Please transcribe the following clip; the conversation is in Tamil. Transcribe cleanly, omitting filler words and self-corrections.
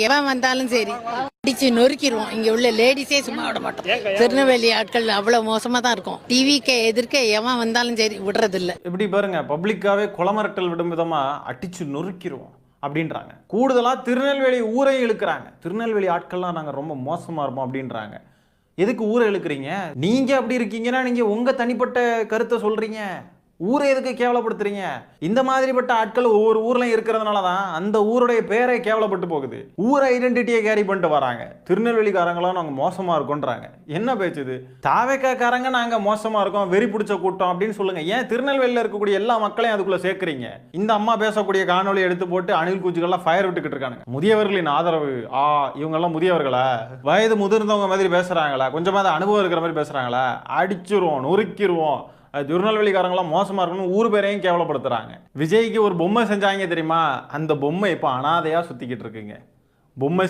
எவன் வந்தாலும் சரி அடிச்சு நொறுக்கிடுவோம். இங்க உள்ள லேடிஸே சும்மா விட மாட்டோம். திருநெல்வேலி ஆட்கள் அவ்வளவு மோசமா தான் இருக்கும். டிவிக்கு எதிர்க்க எவன் வந்தாலும் சரி விடுறது இல்ல. இப்படி பாருங்க, பப்ளிக்காவே கொலமரட்டல் விடும் விதமா அடிச்சு நொறுக்கிடுவோம் அப்படின்றாங்க. கூடுதலா திருநெல்வேலி ஊரையும் இழுக்கிறாங்க. திருநெல்வேலி ஆட்கள்லாம் நாங்க ரொம்ப மோசமா இருப்போம் அப்படின்றாங்க. எதுக்கு ஊரை இழுக்கிறீங்க? நீங்க அப்படி இருக்கீங்கன்னா நீங்க உங்க தனிப்பட்ட கருத்தை சொல்றீங்க. ஊரை எதுக்கு கேவலப்படுத்துறீங்க? இந்த மாதிரிப்பட்ட ஆட்கள் ஒவ்வொரு ஊர்லயும் இருக்கிறதுனால தான் அந்த ஊருடைய பேரை கேவலப்பட்டு போகுது. ஊர் ஐடென்டிட்டியை கேரி பண்ணிட்டு வராங்க. திருநெல்வேலிக்காரங்களும் நாங்க மோசமா இருக்கோன்றாங்க. என்ன பேச்சுது? தாவேக்காரங்க நாங்க மோசமா இருக்கோம், வெறி பிடிச்ச கூட்டம் அப்படின்னு சொல்லுங்க. ஏன் திருநெல்வேலியில் இருக்கக்கூடிய எல்லா மக்களையும் அதுக்குள்ள சேர்க்கிறீங்க? இந்த அம்மா பேசக்கூடிய காணொலி எடுத்து போட்டு அணில் குச்சிகள்லாம் ஃபயர் விட்டுக்கிட்டு இருக்காங்க. முதியவர்களின் ஆதரவு, இவங்கெல்லாம் முதியவர்களா, வயது முதிர்ந்தவங்க மாதிரி பேசுறாங்களா, கொஞ்சமாவது அனுபவம் இருக்கிற மாதிரி பேசுறாங்களா, அடிச்சிருவோம், நொறுக்கிடுவோம், திருநெல்வேலிக்காரங்களாம் மோசமா இருக்கணும் ஊர் பேரையும் கேவலப்படுத்துறாங்க. விஜய்க்கு ஒரு பொம்மை செஞ்சாங்க தெரியுமா? அந்த பொம்மை இப்ப அனாதையா சுத்திக்கிட்டு இருக்குங்க. பொம்மை